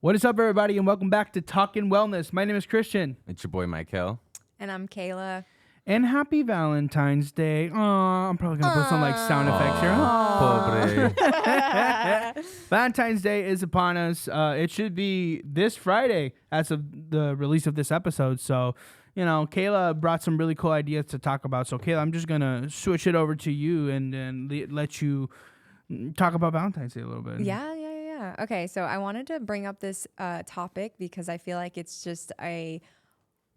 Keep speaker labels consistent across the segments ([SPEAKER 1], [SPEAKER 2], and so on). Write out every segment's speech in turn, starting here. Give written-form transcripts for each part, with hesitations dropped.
[SPEAKER 1] What is up, everybody, and welcome back to Talkin Wellness. My name is Christian.
[SPEAKER 2] It's your boy, Michael.
[SPEAKER 3] And I'm Kayla.
[SPEAKER 1] And happy Valentine's Day. I'm probably going to put some sound effects here. Valentine's Day is upon us. It should be this Friday as of the release of this episode. So, Kayla brought some really cool ideas to talk about. So, Kayla, I'm just going to switch it over to you and let you talk about Valentine's Day a little bit.
[SPEAKER 3] Yeah. Okay, so I wanted to bring up this topic because I feel like it's just a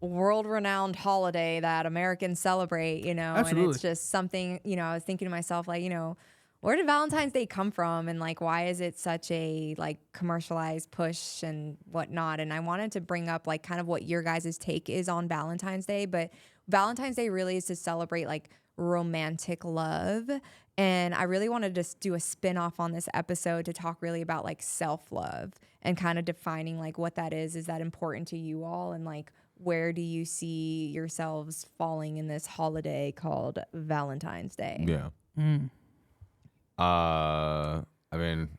[SPEAKER 3] world-renowned holiday that Americans celebrate,
[SPEAKER 1] Absolutely.
[SPEAKER 3] And it's just something, I was thinking to myself, where did Valentine's Day come from? And why is it such a commercialized push and whatnot? And I wanted to bring up kind of what your guys' take is on Valentine's Day, but Valentine's Day really is to celebrate romantic love. And I really wanted to do a spin-off on this episode to talk really about self-love and kind of defining what that is. Is that important to you all? And where do you see yourselves falling in this holiday called Valentine's Day?
[SPEAKER 2] Yeah. I mean,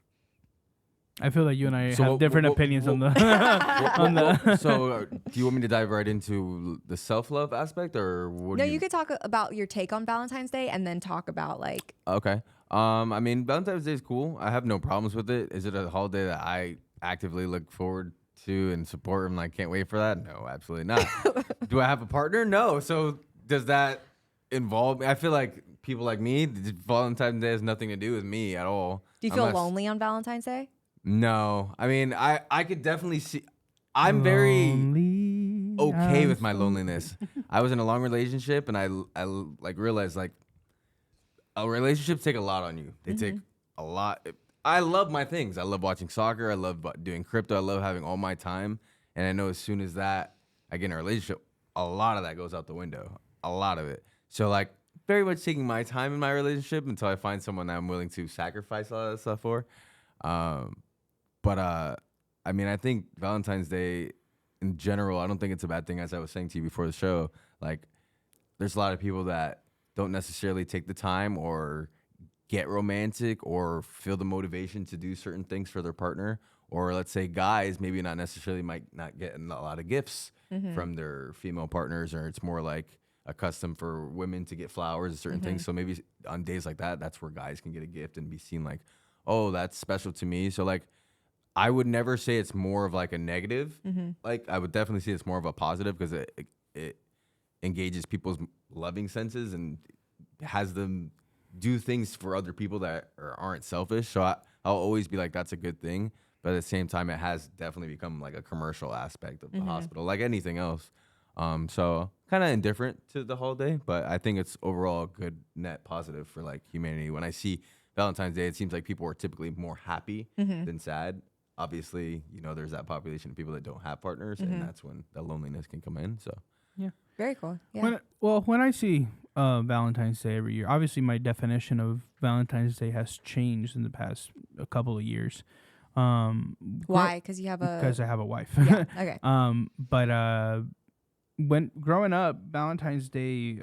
[SPEAKER 1] I feel like you and I have different opinions on the.
[SPEAKER 2] So, do you want me to dive right into the self-love aspect, or what?
[SPEAKER 3] No, you could talk about your take on Valentine's Day, and then talk about
[SPEAKER 2] Okay. I mean, Valentine's Day is cool. I have no problems with it. Is it a holiday that I actively look forward to and support and can't wait for that? No, absolutely not. Do I have a partner? No. So, does that involve me? I feel like people like me, Valentine's Day has nothing to do with me at all.
[SPEAKER 3] Do you feel lonely on Valentine's Day?
[SPEAKER 2] No, I mean, I could definitely see. I'm very okay with my loneliness. I was in a long relationship, and I realized relationships take a lot on you. They take a lot. I love my things. I love watching soccer. I love doing crypto. I love having all my time. And I know as soon as that I get in a relationship, a lot of that goes out the window. A lot of it. So very much taking my time in my relationship until I find someone that I'm willing to sacrifice a lot of that stuff for. But I mean, I think Valentine's Day in general, I don't think it's a bad thing. As I was saying to you before the show, there's a lot of people that don't necessarily take the time or get romantic or feel the motivation to do certain things for their partner. Or let's say guys maybe not necessarily might not get a lot of gifts from their female partners, or it's more a custom for women to get flowers and certain things. So maybe on days like that, that's where guys can get a gift and be seen oh, that's special to me. So I would never say it's more of a negative. I would definitely say it's more of a positive because it engages people's loving senses and has them do things for other people that aren't selfish. So I'll always be that's a good thing. But at the same time, it has definitely become a commercial aspect of the hospital, like anything else. So kind of indifferent to the holiday, but I think it's overall a good net positive for humanity. When I see Valentine's Day, it seems like people are typically more happy than sad. Obviously, there's that population of people that don't have partners, and that's when the loneliness can come in. So,
[SPEAKER 1] yeah,
[SPEAKER 3] very cool. Yeah.
[SPEAKER 1] When I see Valentine's Day every year, obviously my definition of Valentine's Day has changed in the past a couple of years.
[SPEAKER 3] Why? Because you have
[SPEAKER 1] because I have a wife.
[SPEAKER 3] Yeah. Okay.
[SPEAKER 1] But when growing up, Valentine's Day,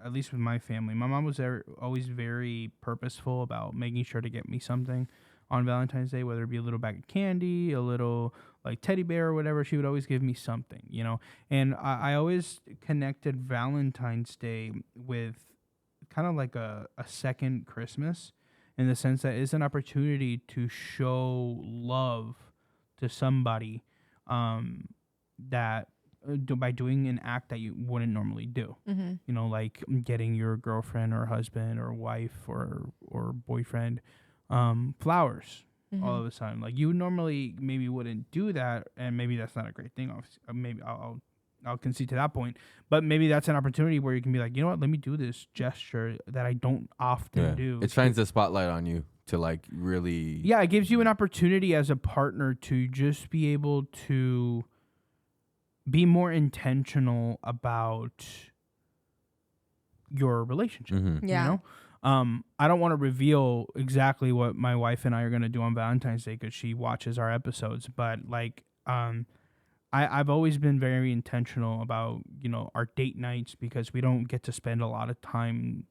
[SPEAKER 1] at least with my family, my mom was always very purposeful about making sure to get me something on Valentine's Day, whether it be a little bag of candy, a little teddy bear or whatever. She would always give me something, and I always connected Valentine's Day with kind of a second Christmas, in the sense that it's an opportunity to show love to somebody that by doing an act that you wouldn't normally do. Like getting your girlfriend or husband or wife or boyfriend flowers all of a sudden. You normally maybe wouldn't do that, and maybe that's not a great thing. Maybe I'll concede to that point, but maybe that's an opportunity where you can be you know what, let me do this gesture that I don't often do.
[SPEAKER 2] It shines the spotlight on you to really.
[SPEAKER 1] Yeah, it gives you an opportunity as a partner to just be able to be more intentional about your relationship.
[SPEAKER 3] Yeah.
[SPEAKER 1] I don't want to reveal exactly what my wife and I are going to do on Valentine's Day because she watches our episodes, but I've always been very intentional about, our date nights, because we don't get to spend a lot of time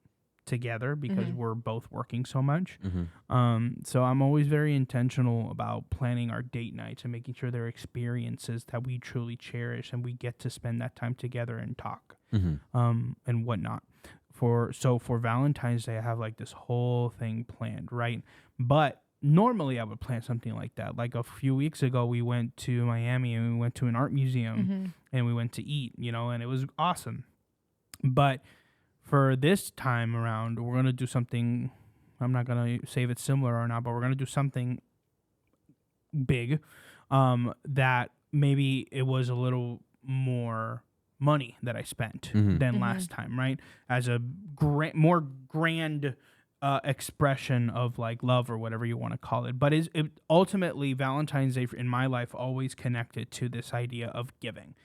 [SPEAKER 1] together because we're both working so much.
[SPEAKER 2] Mm-hmm.
[SPEAKER 1] So I'm always very intentional about planning our date nights and making sure they're experiences that we truly cherish and we get to spend that time together and talk, and whatnot. For Valentine's Day, I have like this whole thing planned, right? But normally I would plan something like that. Like a few weeks ago, we went to Miami and we went to an art museum and we went to eat, and it was awesome. But for this time around, we're going to do something. I'm not going to say if it's similar or not, but we're going to do something big, that maybe it was a little more money that I spent than last time, right? As a more grand expression of like love or whatever you want to call it. But it ultimately, Valentine's Day in my life always connected to this idea of giving.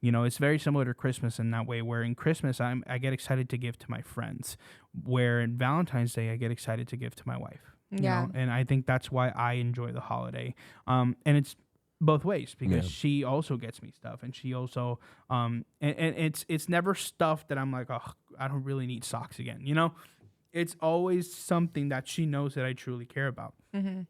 [SPEAKER 1] It's very similar to Christmas in that way, where in Christmas I get excited to give to my friends, where in Valentine's Day I get excited to give to my wife. And I think that's why I enjoy the holiday. And it's both ways because she also gets me stuff, and she also and it's never stuff that I'm like, oh, I don't really need socks again. It's always something that she knows that I truly care about. And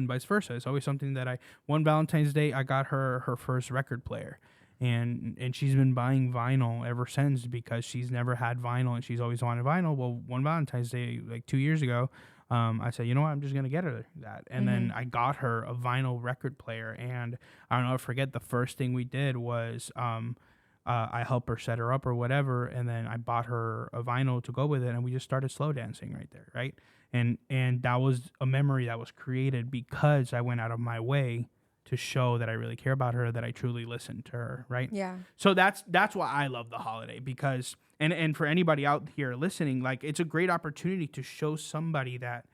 [SPEAKER 1] vice versa. It's always something that one Valentine's Day, I got her first record player. And she's been buying vinyl ever since because she's never had vinyl and she's always wanted vinyl. Well, one Valentine's Day, like 2 years ago, I said, you know what, I'm just going to get her that. And then I got her a vinyl record player. And I don't know, I forget the first thing we did was I helped her set her up or whatever. And then I bought her a vinyl to go with it. And we just started slow dancing right there, right? And that was a memory that was created because I went out of my way to show that I really care about her, that I truly listen to her, right?
[SPEAKER 3] Yeah.
[SPEAKER 1] So that's why I love the holiday, because and for anybody out here listening, like, it's a great opportunity to show somebody that,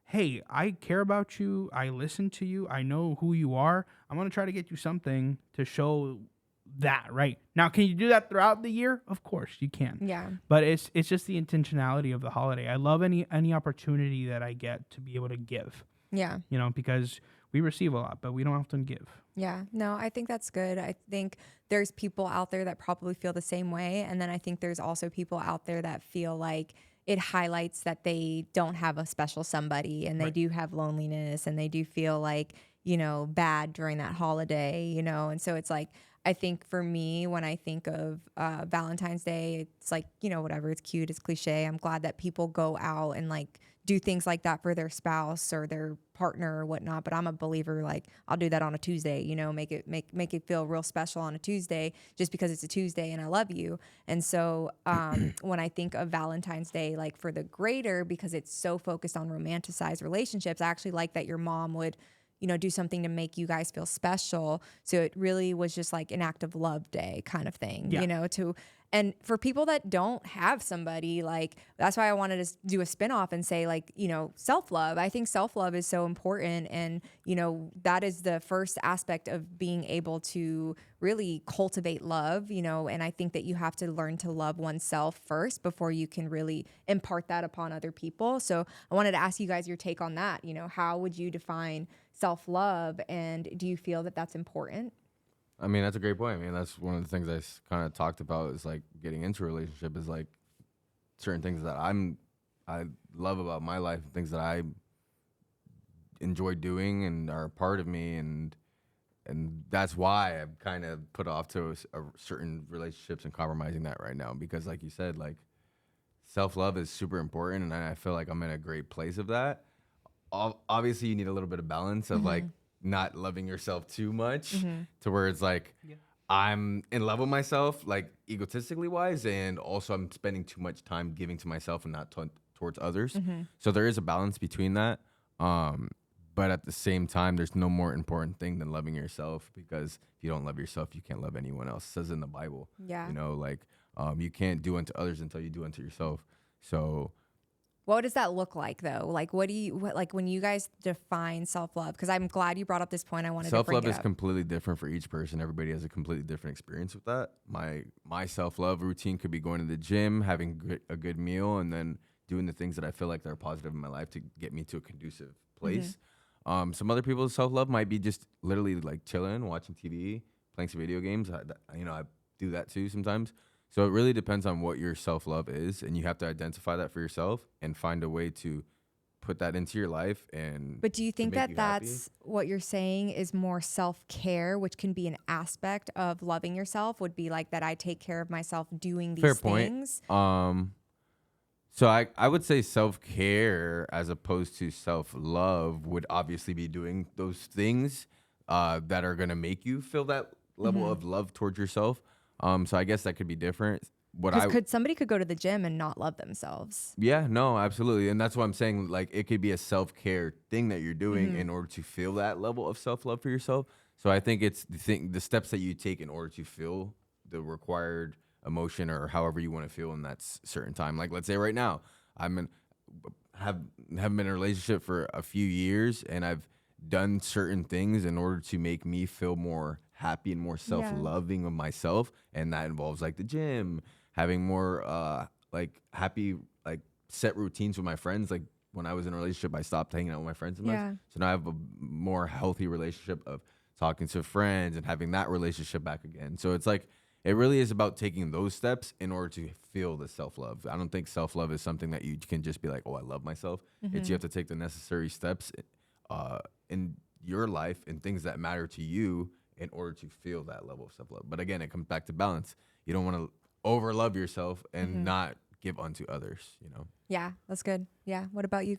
[SPEAKER 1] hey, I care about you, I listen to you, I know who you are. I'm gonna try to get you something to show that, right? Now, can you do that throughout the year? Of course you can.
[SPEAKER 3] Yeah.
[SPEAKER 1] But it's just the intentionality of the holiday. I love any opportunity that I get to be able to give.
[SPEAKER 3] Yeah.
[SPEAKER 1] Because we receive a lot, but we don't often give.
[SPEAKER 3] Yeah, no, I think that's good. I think there's people out there that probably feel the same way. And then I think there's also people out there that feel like it highlights that they don't have a special somebody and they do have loneliness and they do feel like, bad during that holiday, And so it's like, I think for me, when I think of Valentine's Day, it's like, whatever, it's cute, it's cliche. I'm glad that people go out and like do things like that for their spouse or their partner or whatnot. But I'm a believer, like, I'll do that on a Tuesday, make it feel real special on a Tuesday just because it's a Tuesday and I love you. And so when I think of Valentine's Day, like for the greater, because it's so focused on romanticized relationships, I actually like that your mom would do something to make you guys feel special. So it really was just like an act of love day kind of thing, and for people that don't have somebody, like, that's why I wanted to do a spinoff and say, like, self-love. I think self-love is so important. And, that is the first aspect of being able to really cultivate love, and I think that you have to learn to love oneself first before you can really impart that upon other people. So I wanted to ask you guys your take on that. How would you define self-love, and do you feel that that's important?
[SPEAKER 2] I mean, that's a great point. I mean, that's one of the things I kind of talked about is like getting into a relationship is like certain things that I love about my life, things that I enjoy doing and are a part of me, and that's why I've kind of put off to certain relationships and compromising that right now, because like you said, like, self-love is super important, and I feel like I'm in a great place of that. Obviously, you need a little bit of balance of like not loving yourself too much to where it's like I'm in love with myself, like egotistically wise, and also I'm spending too much time giving to myself and not towards others. So there is a balance between that. But at the same time, there's no more important thing than loving yourself, because if you don't love yourself, you can't love anyone else. It says in the Bible, you can't do unto others until you do unto yourself. So
[SPEAKER 3] what does that look like, though? Like, like when you guys define self-love? Because I'm glad you brought up this point. I wanted to bring it up.
[SPEAKER 2] Self-love is completely different for each person. Everybody has a completely different experience with that. My self-love routine could be going to the gym, having a good meal, and then doing the things that I feel like that are positive in my life to get me to a conducive place. Some other people's self-love might be just literally like chilling, watching TV, playing some video games. I do that too sometimes. So it really depends on what your self-love is, and you have to identify that for yourself and find a way to put that into your life and
[SPEAKER 3] But do you
[SPEAKER 2] to
[SPEAKER 3] think
[SPEAKER 2] make
[SPEAKER 3] that
[SPEAKER 2] you happy.
[SPEAKER 3] that's what you're saying is more self-care, which can be an aspect of loving yourself, would be like that I take care of myself doing
[SPEAKER 2] Fair
[SPEAKER 3] these
[SPEAKER 2] point.
[SPEAKER 3] things?
[SPEAKER 2] So I would say self-care as opposed to self-love would obviously be doing those things that are going to make you feel that level of love towards yourself. So I guess that could be different.
[SPEAKER 3] Because somebody could go to the gym and not love themselves.
[SPEAKER 2] Yeah, no, absolutely. And that's why I'm saying, like, it could be a self-care thing that you're doing in order to feel that level of self-love for yourself. So I think it's the steps that you take in order to feel the required emotion or however you want to feel in that certain time. Like, let's say right now, haven't been in a relationship for a few years, and I've done certain things in order to make me feel more happy and more self-loving of myself, and that involves like the gym, having more like happy like set routines with my friends. Like when I was in a relationship, I stopped hanging out with my friends as much.
[SPEAKER 3] Yeah.
[SPEAKER 2] So now I have a more healthy relationship of talking to friends and having that relationship back again. So it's like it really is about taking those steps in order to feel the self-love. I don't think self-love is something that you can just be like, oh, I love myself. It's you have to take the necessary steps in your life and things that matter to you in order to feel that level of self-love. But again, it comes back to balance. You don't want to overlove yourself and not give unto others, you know?
[SPEAKER 3] Yeah, that's good. Yeah. What about you?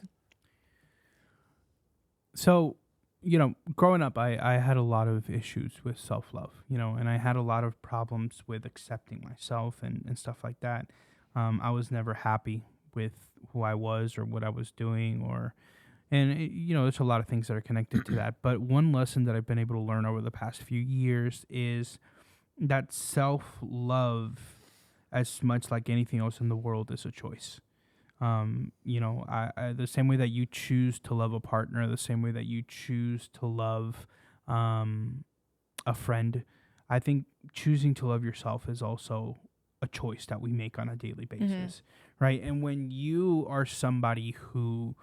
[SPEAKER 1] So, you know, growing up, I had a lot of issues with self-love, you know, and I had a lot of problems with accepting myself and stuff like that. I was never happy with who I was or what I was doing you know, there's a lot of things that are connected to that. But one lesson that I've been able to learn over the past few years is that self-love, as much like anything else in the world, is a choice. You know, I the same way that you choose to love a partner, the same way that you choose to love a friend, I think choosing to love yourself is also a choice that we make on a daily basis, right? And when you are somebody who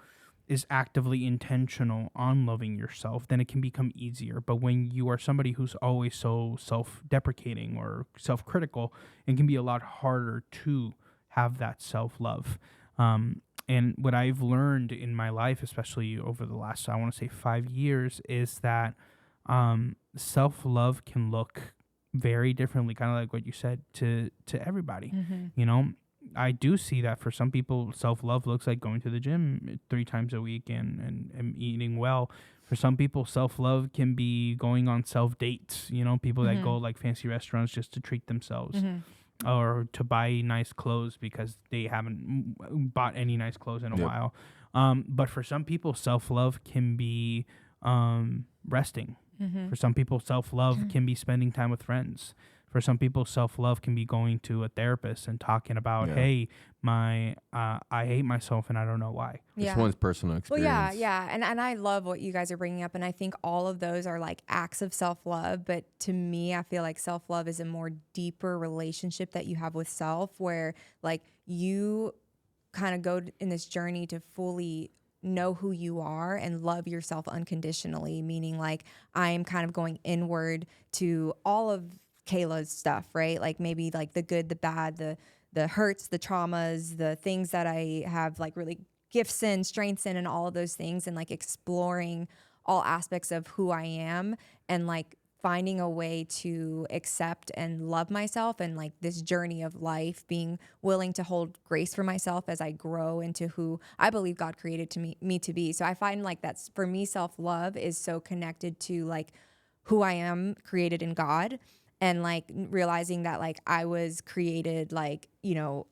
[SPEAKER 1] is actively intentional on loving yourself, then it can become easier. But when you are somebody who's always so self-deprecating or self-critical, it can be a lot harder to have that self-love. And what I've learned in my life, especially over the last, I want to say 5 years, is that self-love can look very differently, kind of like what you said, to everybody. You know, I do see that for some people, self-love looks like going to the gym 3 times a week and eating well. For some people, self-love can be going on self-dates, you know, people that go like fancy restaurants just to treat themselves. Or to buy nice clothes because they haven't bought any nice clothes in a while. But for some people, self-love can be resting. For some people, self-love can be spending time with friends. For some people, self-love can be going to a therapist and talking about, hey, I hate myself and I don't know why.
[SPEAKER 2] This one's personal experience.
[SPEAKER 3] Well, yeah. And I love what you guys are bringing up. And I think all of those are like acts of self-love. But to me, I feel like self-love is a more deeper relationship that you have with self, where like you kind of go in this journey to fully know who you are and love yourself unconditionally, meaning like I'm kind of going inward to all of Kayla's stuff, right? Like maybe like the good, the bad, the hurts, the traumas, the things that I have like really gifts in, strengths in, and all of those things, and like exploring all aspects of who I am and like finding a way to accept and love myself, and like this journey of life, being willing to hold grace for myself as I grow into who I believe God created me to be. So I find like that's, for me, self-love is so connected to like who I am created in God, and like realizing that like I was created like, you know,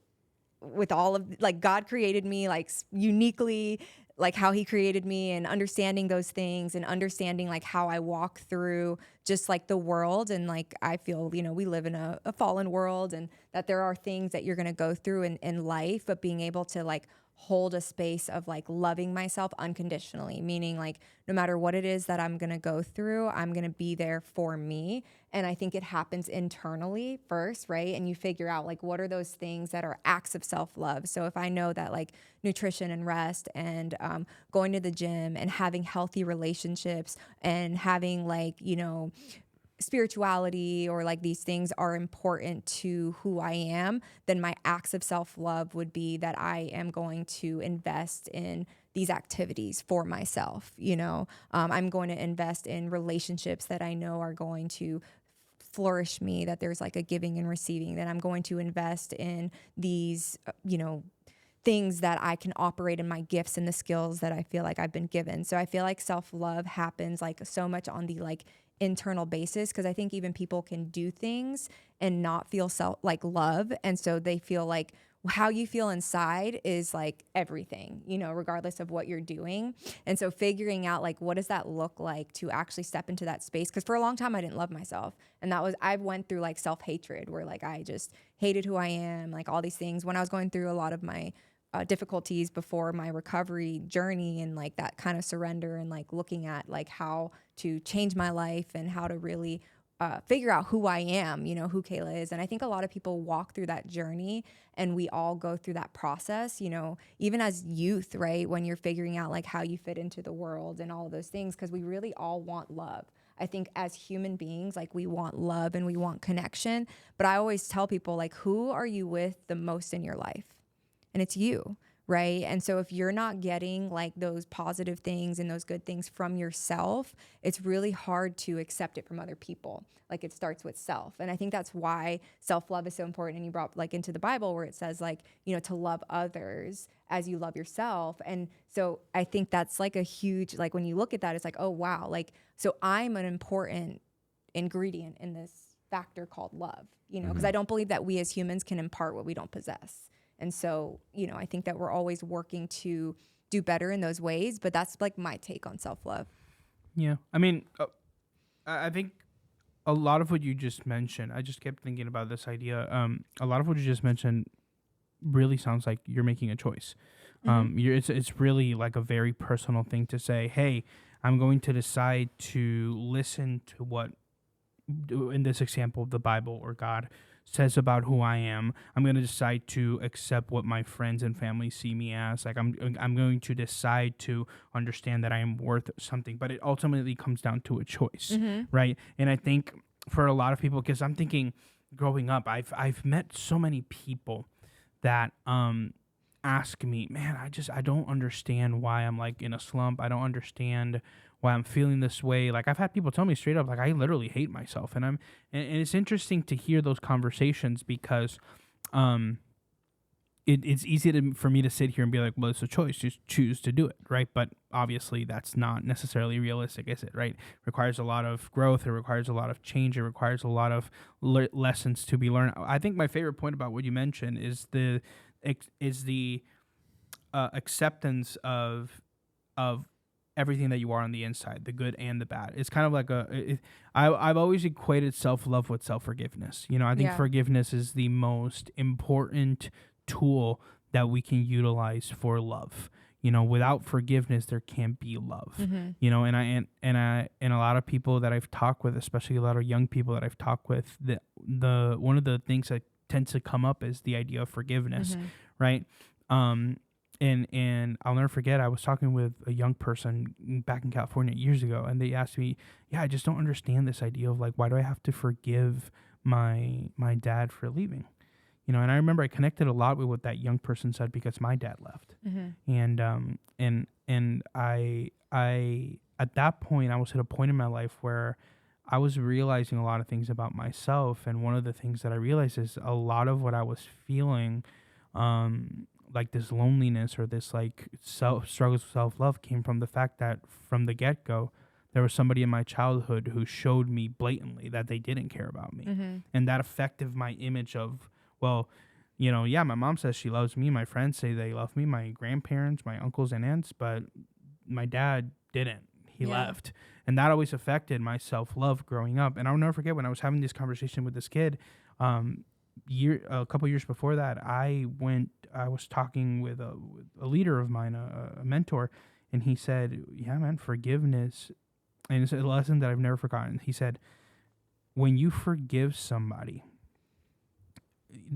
[SPEAKER 3] with all of like God created me like uniquely, like how he created me, and understanding those things and understanding like how I walk through just like the world. And like I feel, you know, we live in a fallen world, and that there are things that you're going to go through in life, but being able to like hold a space of like loving myself unconditionally, meaning like no matter what it is that I'm going to go through, I'm going to be there for me. And I think it happens internally first, right? And you figure out like what are those things that are acts of self-love. So if I know that like nutrition and rest and going to the gym and having healthy relationships and having like, you know, spirituality or like these things are important to who I am, then my acts of self-love would be that I am going to invest in these activities for myself. I'm going to invest in relationships that I know are going to flourish me, that there's like a giving and receiving, that I'm going to invest in these, things that I can operate in my gifts and the skills that I feel like I've been given. So I feel like self-love happens like so much on the like internal basis, because I think even people can do things and not feel love. And so they feel like how you feel inside is like everything, regardless of what you're doing. And so figuring out like, what does that look like to actually step into that space? Because for a long time I didn't love myself. And I went through like self-hatred where like I just hated who I am, like all these things when I was going through a lot of my difficulties before my recovery journey, and like that kind of surrender and like looking at like how to change my life and how to really figure out who I am, who Kayla is. And I think a lot of people walk through that journey, and we all go through that process, even as youth, right? When you're figuring out like how you fit into the world and all of those things, because we really all want love. I think as human beings, like we want love and we want connection. But I always tell people like, who are you with the most in your life? And it's you, right? And so if you're not getting like those positive things and those good things from yourself, it's really hard to accept it from other people. Like it starts with self. And I think that's why self-love is so important. And you brought like into the Bible where it says like, to love others as you love yourself. And so I think that's like a huge, like when you look at that, it's like, oh, wow. Like, so I'm an important ingredient in this factor called love, because I don't believe that we as humans can impart what we don't possess. And so, I think that we're always working to do better in those ways, but that's like my take on self-love.
[SPEAKER 1] Yeah. I mean, I think a lot of what you just mentioned, I just kept thinking about this idea. A lot of what you just mentioned really sounds like you're making a choice. It's really like a very personal thing to say, hey, I'm going to decide to listen to what, in this example of the Bible or God, says about who I am. I'm going to decide to accept what my friends and family see me as. Like I'm going to decide to understand that I am worth something. But it ultimately comes down to a choice, right? And I think for a lot of people, because I'm thinking, growing up, I've met so many people that ask me, man, I don't understand why I'm like in a slump. I don't understand why I'm feeling this way. Like I've had people tell me straight up, like I literally hate myself. And it's interesting to hear those conversations because it's easy for me to sit here and be like, well, it's a choice, just choose to do it, right? But obviously that's not necessarily realistic, is it, right? It requires a lot of growth, it requires a lot of change, it requires a lot of lessons to be learned. I think my favorite point about what you mentioned is the acceptance of everything that you are on the inside, the good and the bad. It's kind of like I've always equated self-love with self-forgiveness. I think forgiveness is the most important tool that we can utilize for love. Without forgiveness, there can't be love. And a lot of people that I've talked with, especially a lot of young people that I've talked with, the one of the things that tends to come up is the idea of forgiveness, right? And I'll never forget, I was talking with a young person back in California years ago, and they asked me, I just don't understand this idea of like, why do I have to forgive my dad for leaving? And I remember I connected a lot with what that young person said because my dad left. And I at that point, I was at a point in my life where I was realizing a lot of things about myself. And one of the things that I realized is a lot of what I was feeling, like this loneliness or this like struggles with self-love, came from the fact that from the get-go, there was somebody in my childhood who showed me blatantly that they didn't care about me. And that affected my image of, well, my mom says she loves me. My friends say they love me. My grandparents, my uncles and aunts, but my dad didn't. He left. And that always affected my self-love growing up. And I'll never forget when I was having this conversation with this kid, a couple years before that, I was talking with a leader of mine, a mentor, and he said, yeah, man, forgiveness. And it's a lesson that I've never forgotten. He said, when you forgive somebody,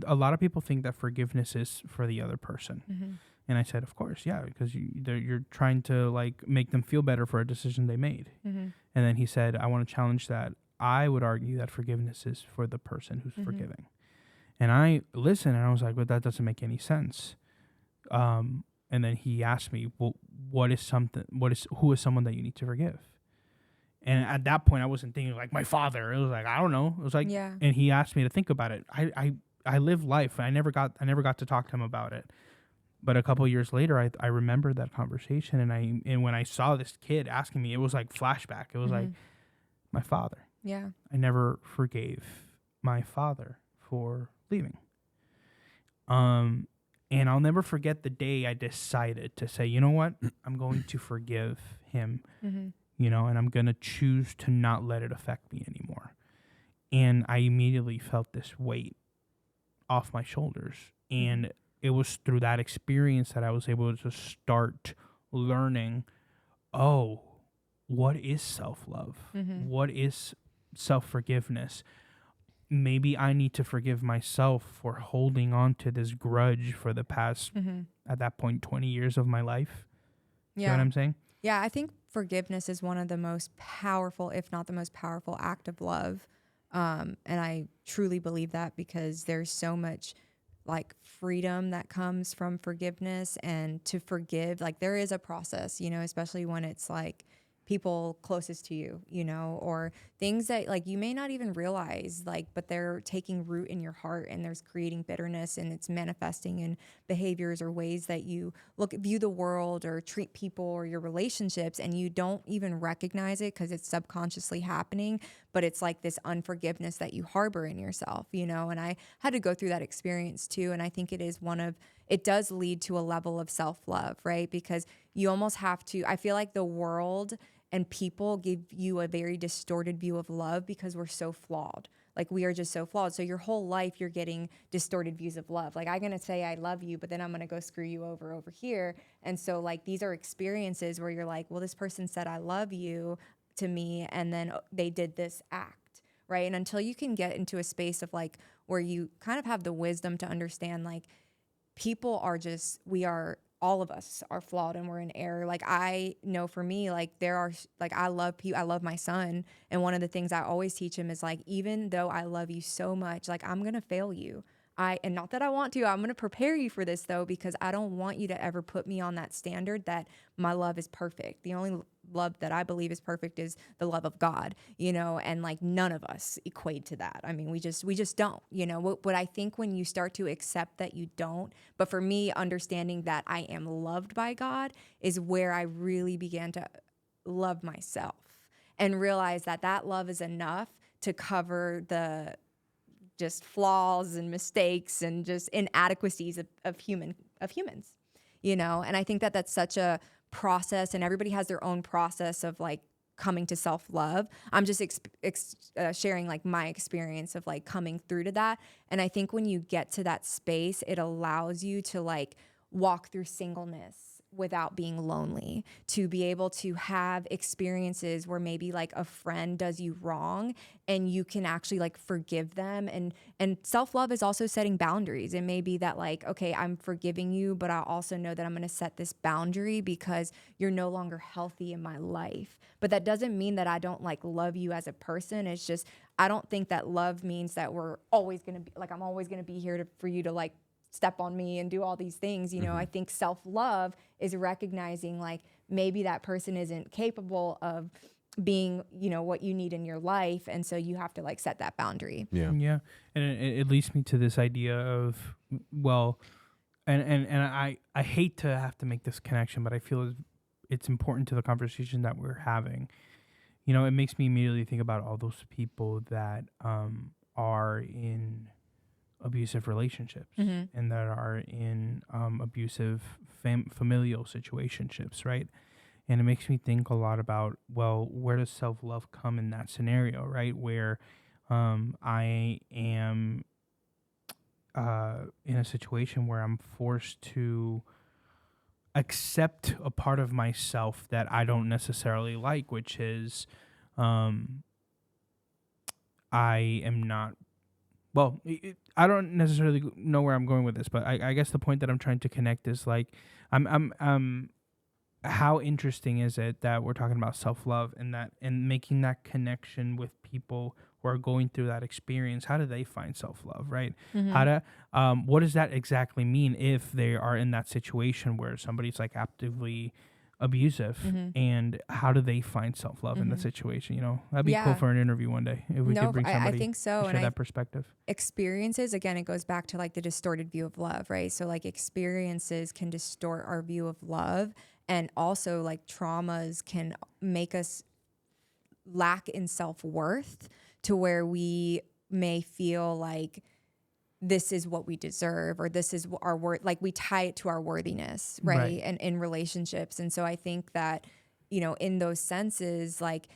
[SPEAKER 1] a lot of people think that forgiveness is for the other person. And I said, of course, yeah, because you're trying to like make them feel better for a decision they made. And then he said, I want to challenge that. I would argue that forgiveness is for the person who's forgiving. And I listened and I was like, but that doesn't make any sense. And then he asked me, well, who is someone that you need to forgive? And at that point I wasn't thinking like my father. It was like, I don't know. It was like, and he asked me to think about it. I live life. I never got to talk to him about it. But a couple of years later, I remembered that conversation, and when I saw this kid asking me, it was like flashback. It was like my father.
[SPEAKER 3] Yeah.
[SPEAKER 1] I never forgave my father for leaving. And I'll never forget the day I decided to say, you know what, I'm going to forgive him. You know, and I'm gonna choose to not let it affect me anymore. And I immediately felt this weight off my shoulders, and it was through that experience that I was able to start learning, oh, what is self-love? What is self-forgiveness? Maybe I need to forgive myself for holding on to this grudge for the past, at that point, 20 years of my life. You know what I'm saying?
[SPEAKER 3] Yeah, I think forgiveness is one of the most powerful, if not the most powerful act of love. And I truly believe that because there's so much like freedom that comes from forgiveness, and to forgive, like there is a process, you know, especially when it's like people closest to you, you know, or things that like you may not even realize, like, but they're taking root in your heart, and there's creating bitterness, and it's manifesting in behaviors or ways that you view the world or treat people or your relationships, and you don't even recognize it because it's subconsciously happening, but it's like this unforgiveness that you harbor in yourself, you know. And I had to go through that experience too, and I think it does lead to a level of self-love, right? Because you almost have to, I feel like the world and people give you a very distorted view of love because we're so flawed. Like we are just so flawed. So your whole life you're getting distorted views of love. Like I'm going to say I love you, but then I'm going to go screw you over here. And so like these are experiences where you're like, well, this person said I love you to me, and then they did this act, right? And until you can get into a space of like where you kind of have the wisdom to understand like people are just, all of us are flawed and we're in error. Like I know for me, like there are, like I love people, I love my son. And one of the things I always teach him is like, even though I love you so much, like I'm going to fail you. And not that I want to, I'm going to prepare you for this though, because I don't want you to ever put me on that standard that my love is perfect. The only love that I believe is perfect is the love of God, you know, and like none of us equate to that. I mean, we just don't, you know. What I think when you start to accept that you don't, but for me, understanding that I am loved by God is where I really began to love myself and realize that that love is enough to cover the just flaws and mistakes and just inadequacies of humans, you know. And I think that that's such a process, and everybody has their own process of like coming to self-love. I'm just sharing like my experience of like coming through to that. And I think when you get to that space, it allows you to like walk through singleness without being lonely, to be able to have experiences where maybe like a friend does you wrong and you can actually like forgive them. And self-love is also setting boundaries. It may be that like, okay, I'm forgiving you, but I also know that I'm going to set this boundary because you're no longer healthy in my life. But that doesn't mean that I don't like love you as a person. It's just, I don't think that love means that we're always going to be like, I'm always going to be here for you to like step on me and do all these things. You know, I think self-love is recognizing like maybe that person isn't capable of being, you know, what you need in your life. And so you have to like set that boundary.
[SPEAKER 1] Yeah. And it leads me to this idea of, well, and I hate to have to make this connection, but I feel it's important to the conversation that we're having. You know, it makes me immediately think about all those people that are in abusive relationships and that are in abusive familial situationships, right? And it makes me think a lot about, well, where does self-love come in that scenario, right? Where I am in a situation where I'm forced to accept a part of myself that I don't necessarily like, which is I am not, well, I don't necessarily know where I'm going with this, but I guess the point that I'm trying to connect is like I'm how interesting is it that we're talking about self-love and making that connection with people who are going through that experience? How do they find self-love, right?
[SPEAKER 3] Mm-hmm.
[SPEAKER 1] How to what does that exactly mean if they are in that situation where somebody's like actively abusive,
[SPEAKER 3] Mm-hmm.
[SPEAKER 1] and how do they find self-love in that
[SPEAKER 3] Mm-hmm.
[SPEAKER 1] situation? That'd be cool
[SPEAKER 3] Yeah.
[SPEAKER 1] for an interview one day if we
[SPEAKER 3] No,
[SPEAKER 1] could bring
[SPEAKER 3] I
[SPEAKER 1] somebody
[SPEAKER 3] think so.
[SPEAKER 1] to
[SPEAKER 3] And
[SPEAKER 1] share that perspective.
[SPEAKER 3] experiences, again, it goes back to like the distorted view of love, right? So like experiences can distort our view of love, and also like traumas can make us lack in self-worth to where we may feel like this is what we deserve, or this is our worth. Like we tie it to our worthiness, right?
[SPEAKER 1] Right.
[SPEAKER 3] And in relationships. And so I think that, in those senses, like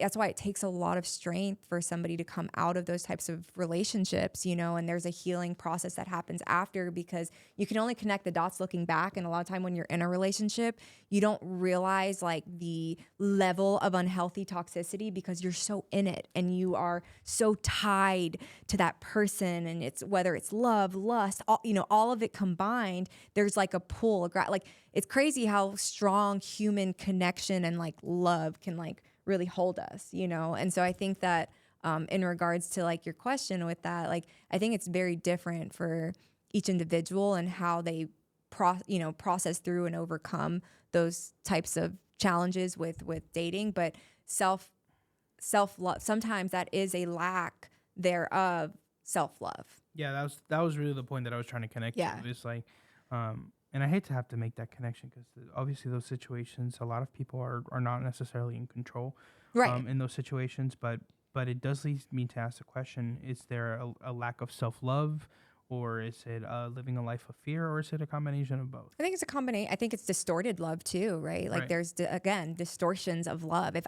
[SPEAKER 3] that's why it takes a lot of strength for somebody to come out of those types of relationships, and there's a healing process that happens after, because you can only connect the dots looking back. And a lot of time when you're in a relationship, you don't realize like the level of unhealthy toxicity because you're so in it and you are so tied to that person. And it's whether it's love, lust, all of it combined, there's like a pull, like it's crazy how strong human connection and like love can like really hold us, And so I think that in regards to like your question with that, like I think it's very different for each individual and how they process through and overcome those types of challenges with dating. But self love, sometimes that is a lack thereof self love.
[SPEAKER 1] Yeah, that was really the point that I was trying to connect
[SPEAKER 3] Yeah.
[SPEAKER 1] to. It's like, and I hate to have to make that connection because obviously those situations, a lot of people are not necessarily in control,
[SPEAKER 3] Right.
[SPEAKER 1] in those situations. But it does lead me to ask the question: is there a lack of self-love, or is it living a life of fear, or is it a combination of both?
[SPEAKER 3] I think it's a combination. I think it's distorted love too, right? Like
[SPEAKER 1] Right.
[SPEAKER 3] there's again distortions of love. If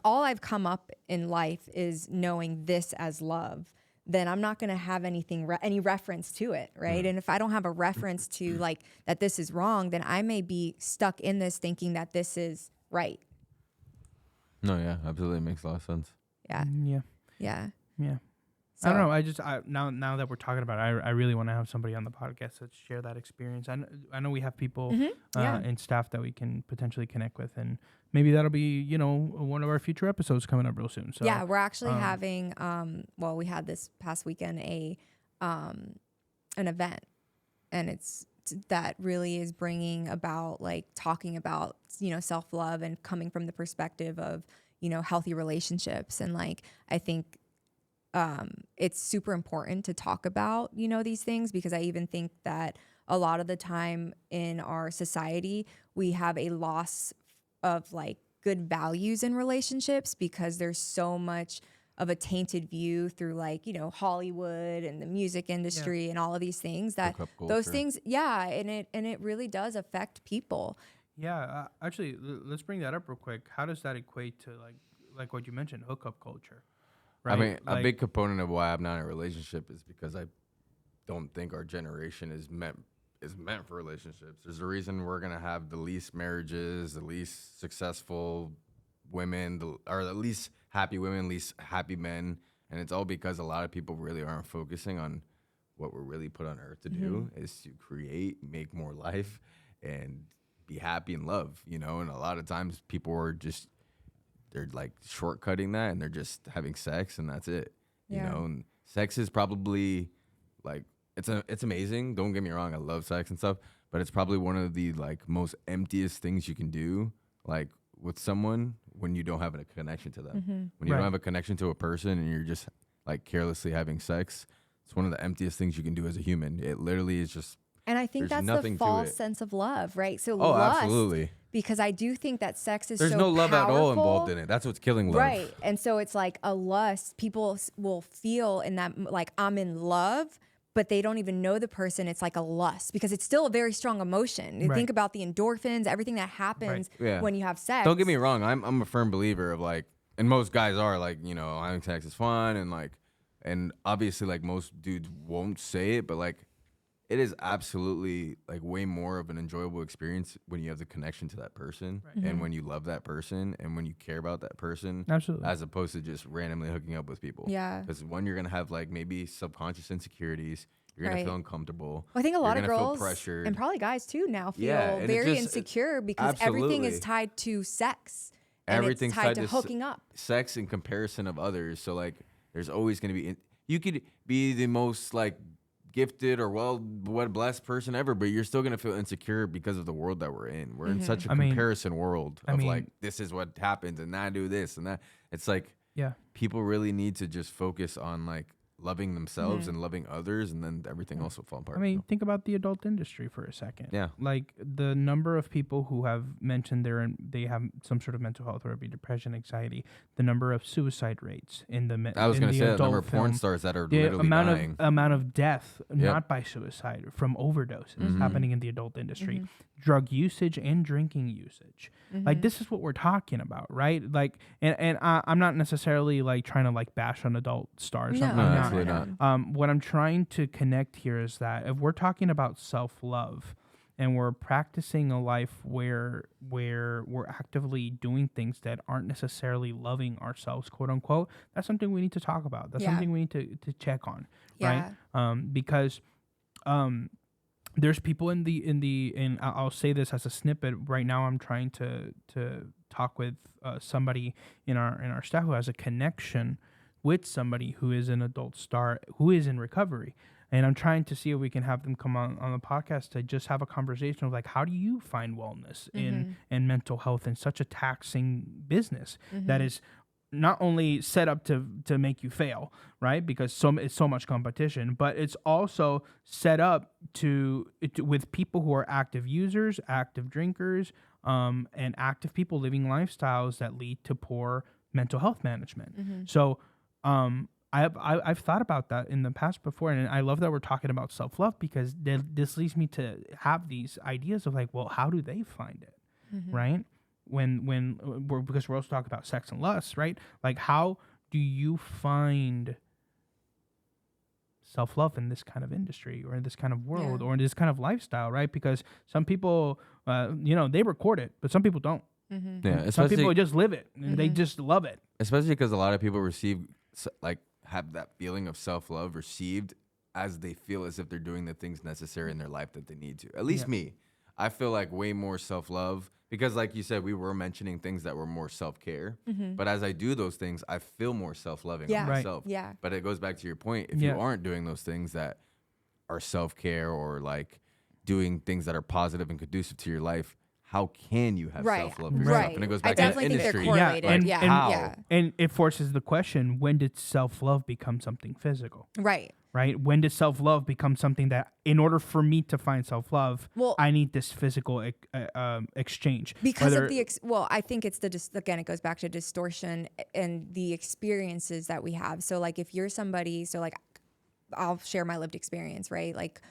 [SPEAKER 3] all I've come up in life is knowing this as love, then I'm not going to have any reference to it, right? And if I don't have a reference to like that this is wrong, then I may be stuck in this thinking that this is right.
[SPEAKER 2] No, yeah, absolutely makes a lot of sense.
[SPEAKER 3] Yeah.
[SPEAKER 1] Yeah.
[SPEAKER 3] Yeah.
[SPEAKER 1] Yeah.
[SPEAKER 3] So,
[SPEAKER 1] I don't know. Now that we're talking about it, I really want to have somebody on the podcast to share that experience. I know we have people
[SPEAKER 3] yeah.
[SPEAKER 1] and staff that we can potentially connect with, and maybe that'll be one of our future episodes coming up real soon. So
[SPEAKER 3] yeah, we're actually having we had this past weekend an event, and it's that really is bringing about like talking about self-love and coming from the perspective of healthy relationships. And like I think it's super important to talk about these things, because I even think that a lot of the time in our society we have a loss of like good values in relationships, because there's so much of a tainted view through like Hollywood and the music industry and all of these things that those things and it really does affect people.
[SPEAKER 1] Yeah, actually, let's bring that up real quick. How does that equate to like what you mentioned, hookup culture? Right?
[SPEAKER 2] I mean,
[SPEAKER 1] like,
[SPEAKER 2] a big component of why I'm not in a relationship is because I don't think our generation is meant for relationships. There's a reason we're gonna have the least marriages, the least successful women, or the least happy women, least happy men, and it's all because a lot of people really aren't focusing on what we're really put on earth to do, is to create, make more life, and be happy and love. And a lot of times people are just they're like shortcutting that, and they're just having sex, and that's it. And sex is probably like it's amazing. Don't get me wrong, I love sex and stuff, but it's probably one of the like most emptiest things you can do, like with someone, when you don't have a connection to them. When you don't have a connection to a person and you're just like carelessly having sex, it's one of the emptiest things you can do as a human. It literally is just.
[SPEAKER 3] And I think
[SPEAKER 2] There's
[SPEAKER 3] that's the
[SPEAKER 2] nothing to
[SPEAKER 3] false
[SPEAKER 2] it.
[SPEAKER 3] sense of love, right? So
[SPEAKER 2] Oh,
[SPEAKER 3] lust,
[SPEAKER 2] absolutely.
[SPEAKER 3] because I do think that sex is
[SPEAKER 2] There's
[SPEAKER 3] so
[SPEAKER 2] no love at all
[SPEAKER 3] powerful.
[SPEAKER 2] involved in it. That's what's killing love.
[SPEAKER 3] Right. And so it's like a lust. People will feel in that, like, I'm in love, but they don't even know the person. It's like a lust, because it's still a very strong emotion. You think about the endorphins, everything that happens when you have sex.
[SPEAKER 2] Don't get me wrong. I'm a firm believer of like, and most guys are like, having sex is fun, and like, and obviously like most dudes won't say it, but like, it is absolutely like way more of an enjoyable experience when you have the connection to that person, and when you love that person, and when you care about that person.
[SPEAKER 1] Absolutely.
[SPEAKER 2] As opposed to just randomly hooking up with people.
[SPEAKER 3] Yeah.
[SPEAKER 2] Because one, you're going to have like maybe subconscious insecurities. You're gonna feel uncomfortable.
[SPEAKER 3] Well, I think a lot of girls
[SPEAKER 2] feel pressured.
[SPEAKER 3] and probably guys too now feel
[SPEAKER 2] and
[SPEAKER 3] very insecure because everything is tied to sex. And
[SPEAKER 2] Everything's
[SPEAKER 3] it's tied to hooking up.
[SPEAKER 2] Sex in comparison of others. So like, there's always gonna be. You could be the most like gifted or blessed person ever, but you're still gonna feel insecure because of the world that we're in. We're in such a comparison world of like, this is what happens, and I do this and that. It's like, people really need to just focus on like loving themselves and loving others, and then everything else will fall apart.
[SPEAKER 1] I mean, think about the adult industry for a second.
[SPEAKER 2] Yeah.
[SPEAKER 1] Like the number of people who have mentioned they have some sort of mental health, whether it be depression, anxiety, the number of suicide rates in the
[SPEAKER 2] I was going to say the number of porn stars that are literally dying.
[SPEAKER 1] Amount of death, not by suicide, from overdoses happening in the adult industry. Drug usage and drinking usage. Like, this is what we're talking about, right? Like, and I'm not necessarily like trying to like bash on adult stars.
[SPEAKER 3] No,
[SPEAKER 2] absolutely not.
[SPEAKER 1] What I'm trying to connect here is that if we're talking about self-love and we're practicing a life where we're actively doing things that aren't necessarily loving ourselves, quote unquote, that's something we need to talk about. That's something we need to check on, right? Because there's people and I'll say this as a snippet. Right now, I'm trying to talk with somebody in our staff who has a connection with somebody who is an adult star who is in recovery, and I'm trying to see if we can have them come on the podcast to just have a conversation of like, how do you find wellness in mental health in such a taxing business that is not only set up to make you fail, right? Because it's so much competition, but it's also set up with people who are active users, active drinkers, and active people living lifestyles that lead to poor mental health management. So I've thought about that in the past before, and I love that we're talking about self-love because this leads me to have these ideas of like, well, how do they find it, right? Because we're also talking about sex and lust, right? Like, how do you find self-love in this kind of industry or in this kind of world or in this kind of lifestyle, right? Because some people, they record it, but some people don't.
[SPEAKER 2] Yeah,
[SPEAKER 1] some people just live it and they just love it.
[SPEAKER 2] Especially because a lot of people have that feeling of self-love received as they feel as if they're doing the things necessary in their life that they need to. At least me. I feel like way more self-love because, like you said, we were mentioning things that were more self-care. But as I do those things, I feel more self-loving of myself.
[SPEAKER 3] Yeah.
[SPEAKER 2] But it goes back to your point. If you aren't doing those things that are self-care or like doing things that are positive and conducive to your life, how can you have self-love for yourself? And it goes back to the industry.
[SPEAKER 1] And it forces the question, when did self-love become something physical? Right? When did self-love become something that, in order for me to find self-love, I need this physical exchange?
[SPEAKER 3] Because of I think it's again, it goes back to distortion and the experiences that we have. So like, if you're somebody, I'll share my lived experience, right? Like,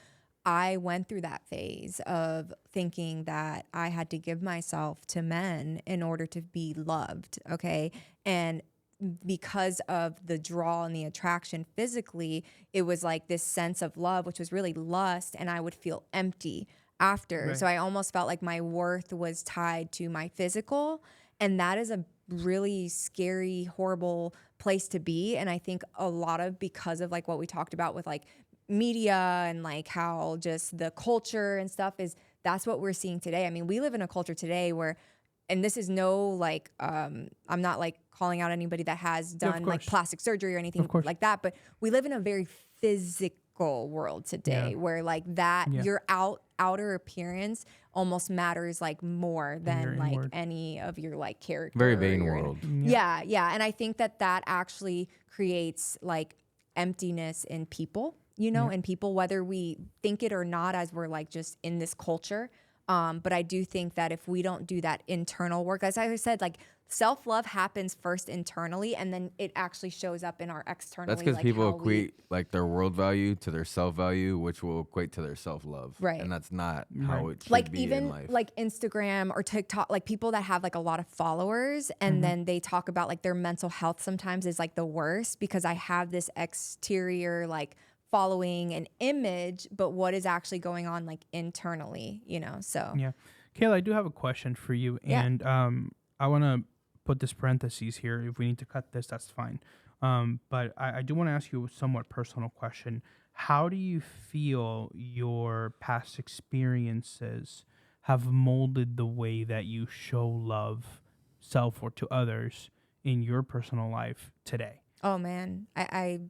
[SPEAKER 3] I went through that phase of thinking that I had to give myself to men in order to be loved, okay? And because of the draw and the attraction physically, it was like this sense of love, which was really lust, and I would feel empty after. So I almost felt like my worth was tied to my physical, and that is a really scary, horrible place to be. And I think a lot of, because of like what we talked about with like media and like how just the culture and stuff that's what we're seeing today. I mean, we live in a culture today where, and this is no like, I'm not like calling out anybody that has done like plastic surgery or anything like that, but we live in a very physical world today where like that your outer appearance almost matters like more than like any of your like character.
[SPEAKER 2] Very vain world.
[SPEAKER 3] Yeah. And I think that actually creates like emptiness in people. In people, whether we think it or not, as we're like just in this culture. But I do think that if we don't do that internal work, as I said, like self-love happens first internally, and then it actually shows up in our externally.
[SPEAKER 2] That's because people equate like their world value to their self-value, which will equate to their self-love.
[SPEAKER 3] Right.
[SPEAKER 2] And that's not how it should
[SPEAKER 3] like
[SPEAKER 2] be
[SPEAKER 3] even
[SPEAKER 2] in life.
[SPEAKER 3] like Instagram or TikTok, like people that have like a lot of followers and then they talk about like their mental health sometimes is like the worst because I have this exterior like following an image, but what is actually going on like internally, so.
[SPEAKER 1] Yeah. Kayla, I do have a question for you. And I want to put this parentheses here. If we need to cut this, that's fine. But I do want to ask you a somewhat personal question. how do you feel your past experiences have molded the way that you show love, self or to others in your personal life today?
[SPEAKER 3] Oh man, I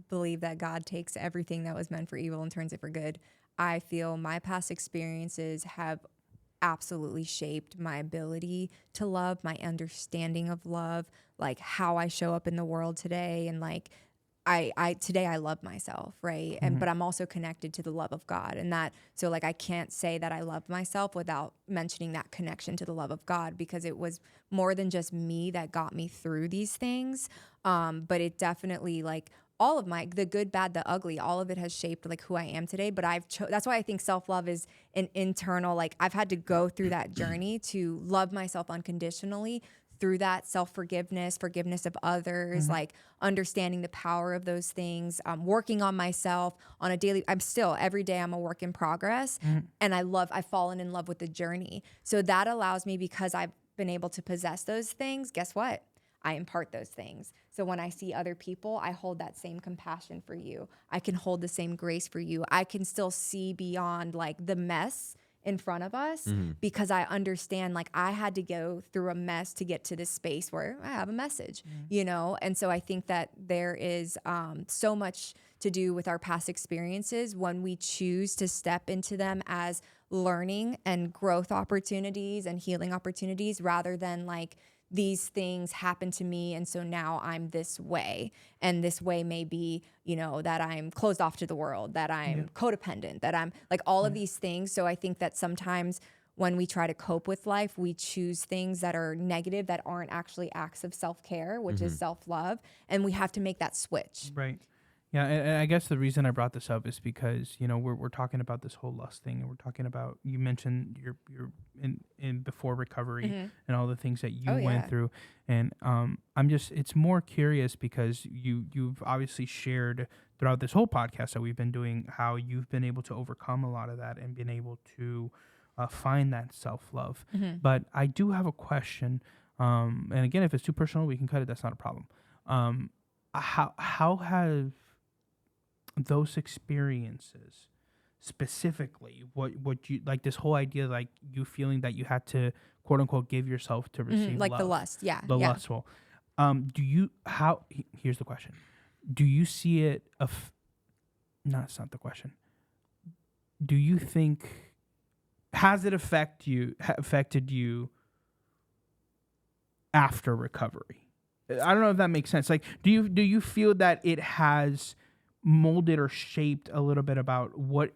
[SPEAKER 3] believe that God takes everything that was meant for evil and turns it for good. I feel my past experiences have absolutely shaped my ability to love, my understanding of love, like how I show up in the world today. And like, I today I love myself, right? And, but I'm also connected to the love of God and that, so like, I can't say that I love myself without mentioning that connection to the love of God, because it was more than just me that got me through these things. But it definitely, like, all of the good, bad, the ugly, all of it has shaped like who I am today. But that's why I think self-love is an internal, like, I've had to go through that journey to love myself unconditionally through that self-forgiveness, forgiveness of others, like understanding the power of those things, working on myself on a daily, every day I'm a work in progress. And I've fallen in love with the journey. So that allows me, because I've been able to possess those things, guess what? I impart those things. So when I see other people, I hold that same compassion for you. I can hold the same grace for you. I can still see beyond like the mess in front of us, because I understand, like, I had to go through a mess to get to this space where I have a message, you know? And so I think that there is so much to do with our past experiences when we choose to step into them as learning and growth opportunities and healing opportunities, rather than like, these things happen to me and so now I'm this way, and this way may be, you know, that I'm closed off to the world, that I'm codependent, that I'm like all of these things. So I think that sometimes when we try to cope with life, we choose things that are negative, that aren't actually acts of self-care, which is self-love, and we have to make that switch.
[SPEAKER 1] Right. Yeah, and I guess the reason I brought this up is because, you know, we're talking about this whole lust thing, and we're talking about, you mentioned your in before recovery and all the things that you went through, and I'm just, it's more curious because you've obviously shared throughout this whole podcast that we've been doing how you've been able to overcome a lot of that and been able to find that self-love. But I do have a question, and again, if it's too personal, we can cut it. That's not a problem. How have those experiences specifically, what you like, this whole idea, like you feeling that you had to quote unquote give yourself to receive
[SPEAKER 3] Like
[SPEAKER 1] love,
[SPEAKER 3] the lust,
[SPEAKER 1] the
[SPEAKER 3] yeah.
[SPEAKER 1] lustful, do you, here's the question, do you see it no, it's not the question, do you think, has it affected you after recovery? I don't know if that makes sense. Like, do you feel that it has molded or shaped a little bit about what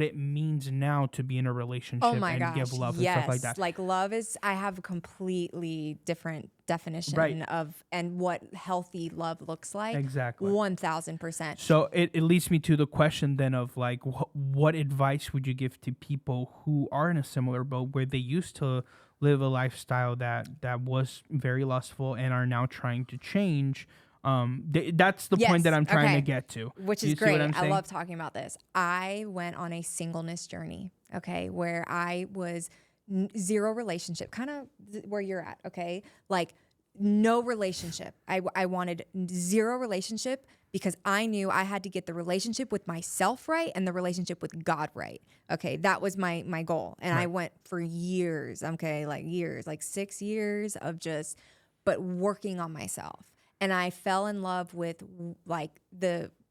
[SPEAKER 1] it means now to be in a relationship and
[SPEAKER 3] gosh,
[SPEAKER 1] give love
[SPEAKER 3] yes.
[SPEAKER 1] and stuff like that?
[SPEAKER 3] Like love is, I have a completely different definition of, and what healthy love looks like.
[SPEAKER 1] Exactly.
[SPEAKER 3] 1000%.
[SPEAKER 1] So it leads me to the question then of like, what advice would you give to people who are in a similar boat where they used to live a lifestyle that was very lustful and are now trying to change? That's the point that I'm trying to get to.
[SPEAKER 3] Which is great. I love talking about this. I went on a singleness journey, okay, where I was zero relationship, kind of where you're at, okay? Like no relationship. I wanted zero relationship because I knew I had to get the relationship with myself right and the relationship with God right. Okay, that was my goal. And I went for years, okay, like 6 years of just, but working on myself. And I fell in love with like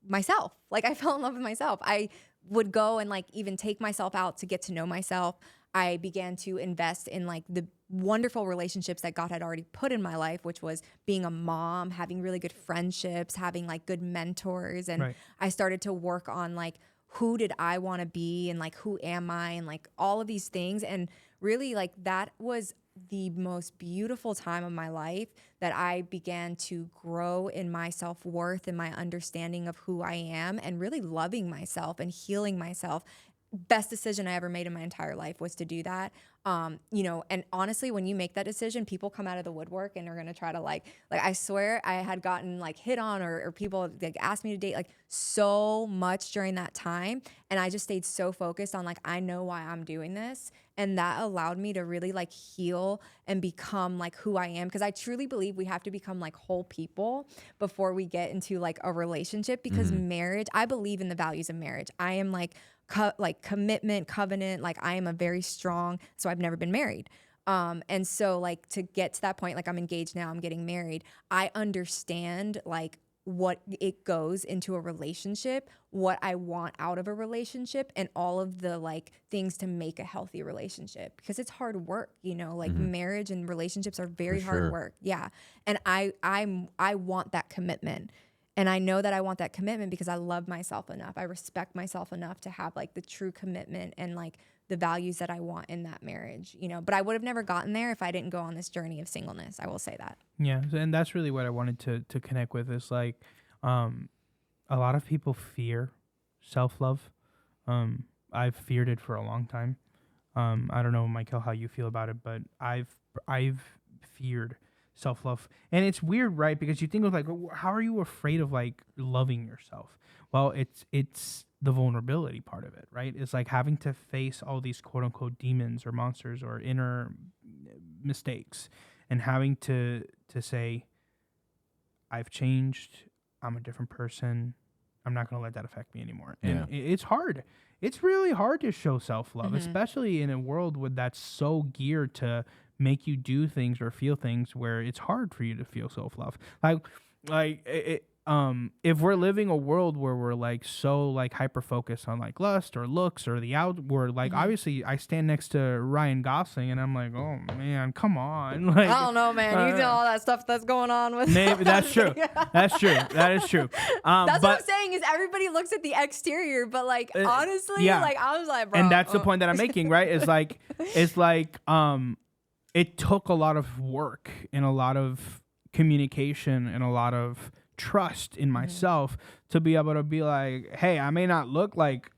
[SPEAKER 3] myself. Like I fell in love with myself. I would go and like even take myself out to get to know myself. I began to invest in like the wonderful relationships that God had already put in my life, which was being a mom, having really good friendships, having like good mentors. And I started to work on like, who did I want to be and like, who am I? And like all of these things. And really like that was the most beautiful time of my life, that I began to grow in my self-worth and my understanding of who I am and really loving myself and healing myself. Best decision I ever made in my entire life was to do that. You know, and honestly, when you make that decision, people come out of the woodwork and are going to try to like I swear I had gotten like hit on or people like asked me to date like so much during that time. And I just stayed so focused on like, I know why I'm doing this. And that allowed me to really like heal and become like who I am. Cause I truly believe we have to become like whole people before we get into like a relationship, because marriage, I believe in the values of marriage. I am like, like commitment, covenant, like I am a very strong, so I've never been married. And so like to get to that point, like I'm engaged now, I'm getting married. I understand like what it goes into a relationship, what I want out of a relationship, and all of the like things to make a healthy relationship, because it's hard work, you know, like marriage and relationships are very hard work. Yeah. And I want that commitment. And I know that I want that commitment because I love myself enough. I respect myself enough to have like the true commitment and like the values that I want in that marriage, you know. But I would have never gotten there if I didn't go on this journey of singleness. I will say that.
[SPEAKER 1] Yeah, and that's really what I wanted to connect with is like, a lot of people fear self-love. I've feared it for a long time. I don't know, Michael, how you feel about it, but I've feared self-love. And it's weird, right? Because you think of like, how are you afraid of like loving yourself? Well, it's the vulnerability part of it, right? It's like having to face all these quote unquote demons or monsters or inner mistakes, and having to say, I've changed, I'm a different person, I'm not going to let that affect me anymore. And it's hard. It's really hard to show self-love, especially in a world that's so geared to make you do things or feel things where it's hard for you to feel self-love. If we're living a world where we're like so like hyper focused on like lust or looks or the outward, like obviously I stand next to Ryan Gosling and I'm like, oh man, come on. Like,
[SPEAKER 3] I don't know, man. You know all that stuff that's going on with.
[SPEAKER 1] Maybe that's true. That's true. That is true.
[SPEAKER 3] That's what I'm saying is everybody looks at the exterior, but like honestly, like I was like, bro.
[SPEAKER 1] And that's the point that I'm making, right? It's like it took a lot of work and a lot of communication and a lot of trust in myself to be able to be like, hey, I may not look like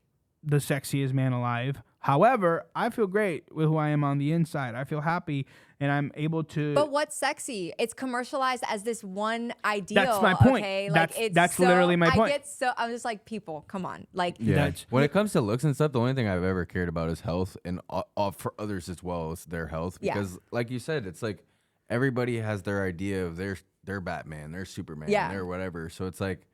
[SPEAKER 1] the sexiest man alive. However, I feel great with who I am on the inside. I feel happy and I'm able to.
[SPEAKER 3] But what's sexy? It's commercialized as this one ideal.
[SPEAKER 1] That's my point.
[SPEAKER 3] Okay? Like
[SPEAKER 1] that's so, literally my point.
[SPEAKER 3] I'm just like, people, come on. Like,
[SPEAKER 2] when it comes to looks and stuff, the only thing I've ever cared about is health, and for others as well as their health. Because like you said, it's like everybody has their idea of their Batman, their Superman, their whatever. So it's like,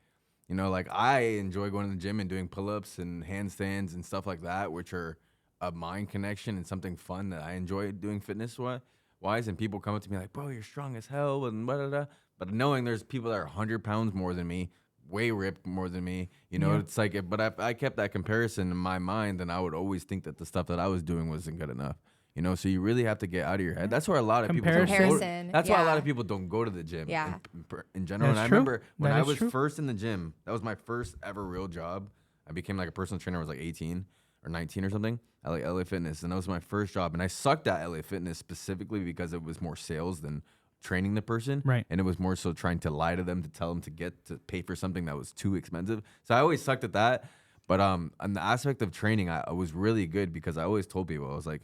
[SPEAKER 2] you know, like I enjoy going to the gym and doing pull-ups and handstands and stuff like that, which are a mind connection and something fun that I enjoy doing fitness-wise. And people come up to me like, bro, you're strong as hell and blah, blah, blah. But knowing there's people that are 100 pounds more than me, way ripped more than me, you know, it's like, but if I kept that comparison in my mind, then I would always think that the stuff that I was doing wasn't good enough. You know, so you really have to get out of your head. That's where a lot of people don't go. That's why a lot of people don't go to the gym in general.
[SPEAKER 1] That's
[SPEAKER 2] and I
[SPEAKER 1] true.
[SPEAKER 2] remember when
[SPEAKER 1] That
[SPEAKER 2] I
[SPEAKER 1] is
[SPEAKER 2] was
[SPEAKER 1] true.
[SPEAKER 2] first in the gym, that was my first ever real job. I became like a personal trainer. I was like 18 or 19 or something at like LA Fitness. And that was my first job. And I sucked at LA Fitness specifically because it was more sales than training the person.
[SPEAKER 1] Right.
[SPEAKER 2] And it was more so trying to lie to them to tell them to pay for something that was too expensive. So I always sucked at that. But on the aspect of training, I was really good because I always told people, I was like,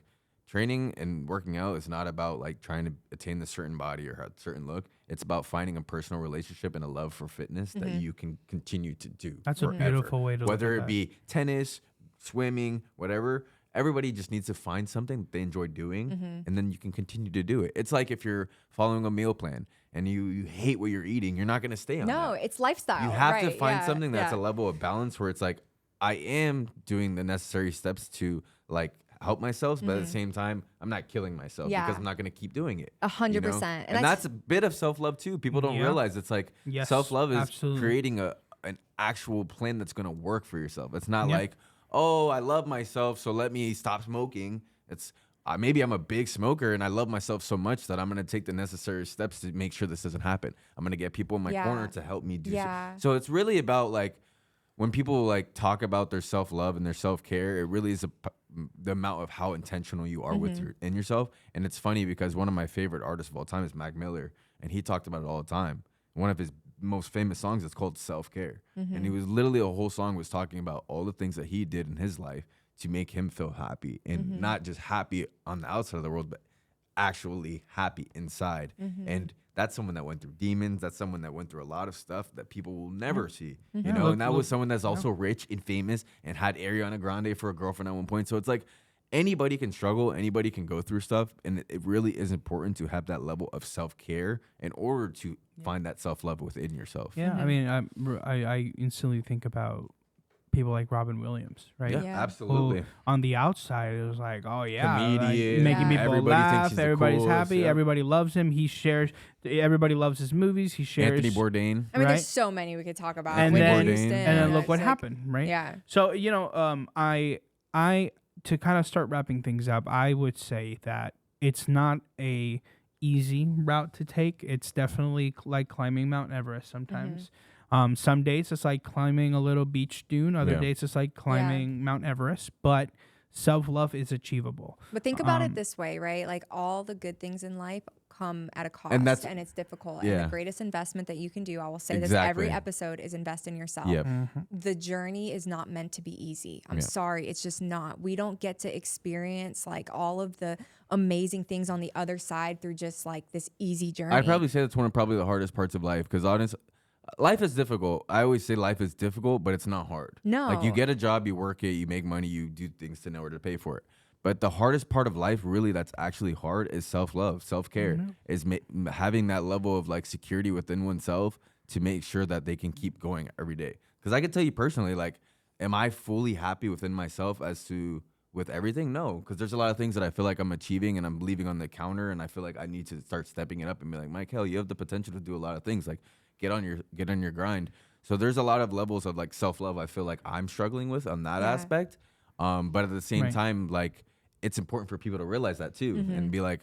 [SPEAKER 2] training and working out is not about like trying to attain a certain body or a certain look. It's about finding a personal relationship and a love for fitness that you can continue to do.
[SPEAKER 1] That's
[SPEAKER 2] forever.
[SPEAKER 1] a beautiful way to
[SPEAKER 2] Whether
[SPEAKER 1] look at
[SPEAKER 2] it be tennis, swimming, whatever. Everybody just needs to find something that they enjoy doing, and then you can continue to do it. It's like if you're following a meal plan and you hate what you're eating, you're not going to stay on that.
[SPEAKER 3] No, it's lifestyle.
[SPEAKER 2] You have to find something that's a level of balance where it's like, I am doing the necessary steps to like help myself, but at the same time, I'm not killing myself because I'm not going to keep doing it.
[SPEAKER 3] 100%.
[SPEAKER 2] And that's a bit of self-love too. People don't realize it's like self-love is creating an actual plan that's going to work for yourself. It's not like, oh, I love myself, so let me stop smoking. It's maybe I'm a big smoker and I love myself so much that I'm going to take the necessary steps to make sure this doesn't happen. I'm going to get people in my corner to help me do so. So it's really about like, when people like talk about their self-love and their self-care, it really is the amount of how intentional you are with yourself. And it's funny because one of my favorite artists of all time is Mac Miller, and he talked about it all the time. One of his most famous songs is called Self-Care. And he was literally, a whole song was talking about all the things that he did in his life to make him feel happy, and not just happy on the outside of the world, but actually happy inside. And that's someone that went through demons. That's someone that went through a lot of stuff that people will never see, you know. And that was someone that's also rich and famous and had Ariana Grande for a girlfriend at one point. So it's like anybody can struggle, anybody can go through stuff, and it really is important to have that level of self-care in order to find that self-love within yourself.
[SPEAKER 1] Yeah, I mean, I instantly think about people like Robin Williams, right?
[SPEAKER 2] Yeah,
[SPEAKER 3] Yeah.
[SPEAKER 2] absolutely.
[SPEAKER 1] Who, on the outside, it was like, oh yeah,
[SPEAKER 2] Comedian,
[SPEAKER 1] making people
[SPEAKER 2] everybody thinks
[SPEAKER 1] laugh,
[SPEAKER 2] he's the
[SPEAKER 1] everybody's
[SPEAKER 2] coolest,
[SPEAKER 1] happy,
[SPEAKER 2] yeah.
[SPEAKER 1] everybody loves him. He shares, everybody loves his movies. He shares.
[SPEAKER 2] Anthony Bourdain.
[SPEAKER 3] I mean,
[SPEAKER 1] Right?
[SPEAKER 3] there's so many we could talk about.
[SPEAKER 1] And
[SPEAKER 3] Whitney
[SPEAKER 1] then-
[SPEAKER 3] Houston,
[SPEAKER 1] and then look
[SPEAKER 3] it's
[SPEAKER 1] what
[SPEAKER 3] like-
[SPEAKER 1] happened, right?
[SPEAKER 3] Yeah.
[SPEAKER 1] So I to kind of start wrapping things up, I would say that it's not a easy route to take. It's definitely like climbing Mount Everest sometimes. Some days it's like climbing a little beach dune. Other
[SPEAKER 2] Yeah.
[SPEAKER 1] days it's like climbing Mount Everest. But self-love is achievable.
[SPEAKER 3] But think about it this way, right? Like all the good things in life come at a cost,
[SPEAKER 2] And
[SPEAKER 3] and,
[SPEAKER 2] that's-
[SPEAKER 3] it's difficult.
[SPEAKER 2] yeah.
[SPEAKER 3] And the greatest investment that you can do, I will say this
[SPEAKER 2] Exactly.
[SPEAKER 3] every episode, is invest in yourself.
[SPEAKER 2] Yep.
[SPEAKER 3] The journey is not meant to be easy. I'm
[SPEAKER 2] Yeah.
[SPEAKER 3] sorry, it's just not. We don't get to experience like all of the amazing things on the other side through just like this easy journey.
[SPEAKER 2] I'd probably say that's one of probably the hardest parts of life because life is difficult. I always say life is difficult, but it's not hard.
[SPEAKER 3] No.
[SPEAKER 2] Like you get a job, you work it, you make money, you do things in order to pay for it. But the hardest part of life, really, that's actually hard, is self-love, self-care, is having that level of like security within oneself to make sure that they can keep going every day. Because I can tell you personally, like, am I fully happy within myself as to with everything? No, because there's a lot of things that I feel like I'm achieving and I'm leaving on the counter, and I feel like I need to start stepping it up and be like, Mike, hell, you have the potential to do a lot of things. Like, get on your grind. So there's a lot of levels of like self-love I feel like I'm struggling with on that aspect. But at the same time, like, it's important for people to realize that too, and be like,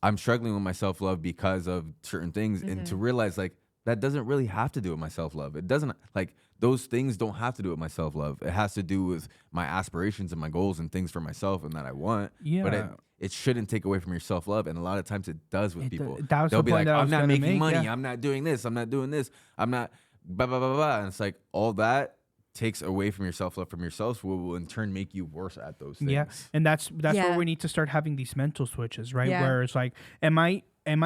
[SPEAKER 2] I'm struggling with my self-love because of certain things, and to realize like that doesn't really have to do with my self-love. It doesn't, like, those things don't have to do with my self-love. It has to do with my aspirations and my goals and things for myself and that I want.
[SPEAKER 1] Yeah.
[SPEAKER 2] But it shouldn't take away from your self-love, and a lot of times it does with
[SPEAKER 1] It
[SPEAKER 2] people.
[SPEAKER 1] that was
[SPEAKER 2] They'll
[SPEAKER 1] the
[SPEAKER 2] be
[SPEAKER 1] point
[SPEAKER 2] like,
[SPEAKER 1] that I
[SPEAKER 2] I'm
[SPEAKER 1] was
[SPEAKER 2] not
[SPEAKER 1] gonna
[SPEAKER 2] making
[SPEAKER 1] make,
[SPEAKER 2] money.
[SPEAKER 1] yeah.
[SPEAKER 2] I'm not doing this. I'm not doing this. I'm not blah blah blah blah. And it's like all that takes away from your self-love from yourself, will in turn make you worse at those things.
[SPEAKER 1] Yeah, and that's where
[SPEAKER 3] Yeah.
[SPEAKER 1] we need to start having these mental switches, right?
[SPEAKER 3] Yeah.
[SPEAKER 1] Where it's like, am I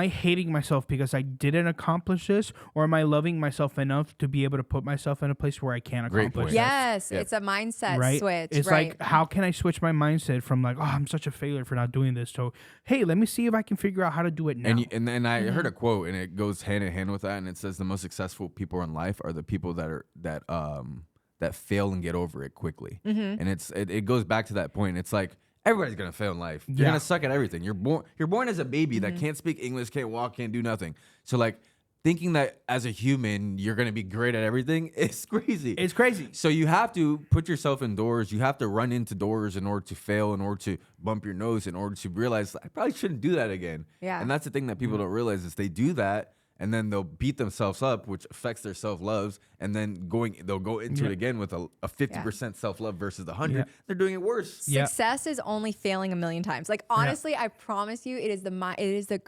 [SPEAKER 1] hating myself because I didn't accomplish this, or am I loving myself enough to be able to put myself in a place where I can
[SPEAKER 2] Great
[SPEAKER 1] accomplish
[SPEAKER 2] point.
[SPEAKER 1] this?
[SPEAKER 3] Yes,
[SPEAKER 2] Yep.
[SPEAKER 3] it's a mindset
[SPEAKER 1] Right?
[SPEAKER 3] switch.
[SPEAKER 1] It's
[SPEAKER 3] right.
[SPEAKER 1] like, how can I switch my mindset from like, oh, I'm such a failure for not doing this, to, hey, let me see if I can figure out how to do it now.
[SPEAKER 2] And then I heard a quote, and it goes hand in hand with that, and it says the most successful people in life are the people that fail and get over it quickly. And it goes back to that point. It's like everybody's gonna fail in life. You're
[SPEAKER 1] Yeah.
[SPEAKER 2] gonna suck at everything. You're born as a baby that can't speak English, can't walk, can't do nothing. So like thinking that as a human you're gonna be great at everything is crazy.
[SPEAKER 1] It's crazy.
[SPEAKER 2] So you have to put yourself indoors. You have to run into doors in order to fail, in order to bump your nose, in order to realize I probably shouldn't do that again.
[SPEAKER 3] Yeah.
[SPEAKER 2] And that's the thing that people don't realize is they do that, and then they'll beat themselves up, which affects their self-loves, and then they'll go into it again with a 50% self-love versus the 100.
[SPEAKER 1] Yeah.
[SPEAKER 2] They're doing it worse.
[SPEAKER 1] Yeah.
[SPEAKER 3] Success is only failing a million times. Like honestly, I promise you, it is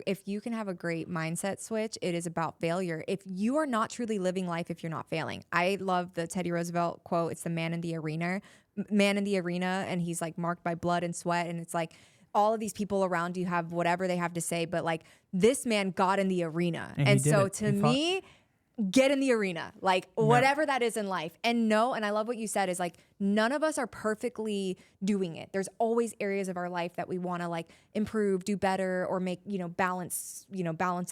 [SPEAKER 3] if you can have a great mindset switch, it is about failure. If you are not truly living life, if you're not failing, I love the Teddy Roosevelt quote. It's the man in the arena, and he's like marked by blood and sweat, and it's like all of these people around you have whatever they have to say, but like this man got in the arena,
[SPEAKER 1] And he
[SPEAKER 3] and
[SPEAKER 1] did
[SPEAKER 3] so
[SPEAKER 1] it.
[SPEAKER 3] to
[SPEAKER 1] He fought.
[SPEAKER 3] me. Get in the arena, like whatever that is in life. And I love what you said is like, none of us are perfectly doing it. There's always areas of our life that we want to like improve, do better, or make, balance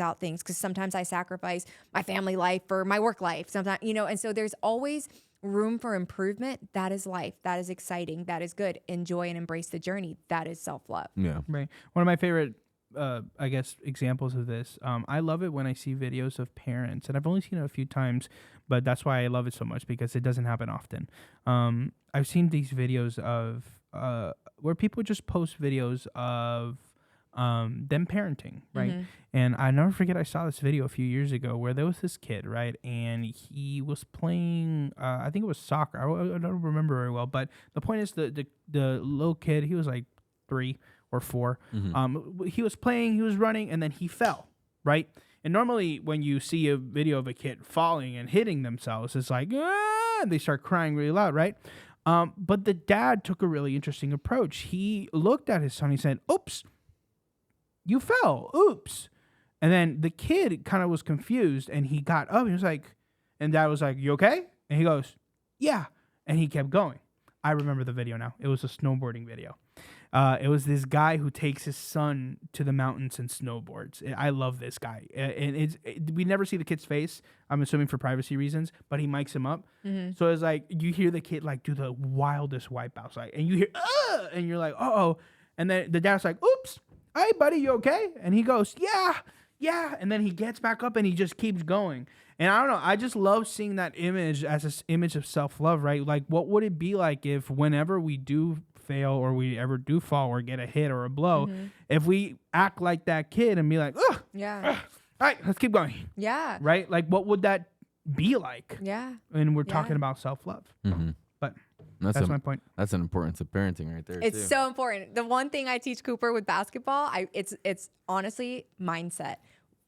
[SPEAKER 3] out things. Cause sometimes I sacrifice my family life for my work life sometimes, and so there's always room for improvement. That is life. That is exciting. That is good. Enjoy and embrace the journey. That is self-love.
[SPEAKER 2] Yeah.
[SPEAKER 1] Right. One of my favorite, I guess, examples of this. I love it when I see videos of parents, and I've only seen it a few times, but that's why I love it so much, because it doesn't happen often. I've seen these videos of where people just post videos of them parenting, right? And I never forget, I saw this video a few years ago where there was this kid, right? And he was playing, I think it was soccer. I don't remember very well, but the point is the little kid, he was like 3 or 4. He was playing, he was running, and then he fell, right? And normally when you see a video of a kid falling and hitting themselves, it's like, and they start crying really loud, right? But the dad took a really interesting approach. He looked at his son, he said, oops, you fell, oops. And then the kid kind of was confused, and he got up, he was like, and dad was like, you okay? And he goes, yeah. And he kept going. I remember the video now. It was a snowboarding video. It was this guy who takes his son to the mountains and snowboards. I love this guy, and we never see the kid's face. I'm assuming for privacy reasons, but he mics him up. So it's like you hear the kid like do the wildest wipeouts, like, and you hear and you're like, oh, and then the dad's like, oops, hey buddy, you okay? And he goes, yeah, and then he gets back up and he just keeps going. And I don't know, I just love seeing that image as an image of self-love, right? Like, what would it be like if whenever we do fail or we ever do fall or get a hit or a blow, if we act like that kid and be like, ugh, all right, let's keep going.
[SPEAKER 3] Yeah.
[SPEAKER 1] Right? Like, what would that be like?
[SPEAKER 3] Yeah.
[SPEAKER 1] And we're talking about self-love. But that's my point.
[SPEAKER 2] That's an importance of parenting right there.
[SPEAKER 3] It's so important. The one thing I teach Cooper with basketball, it's honestly mindset.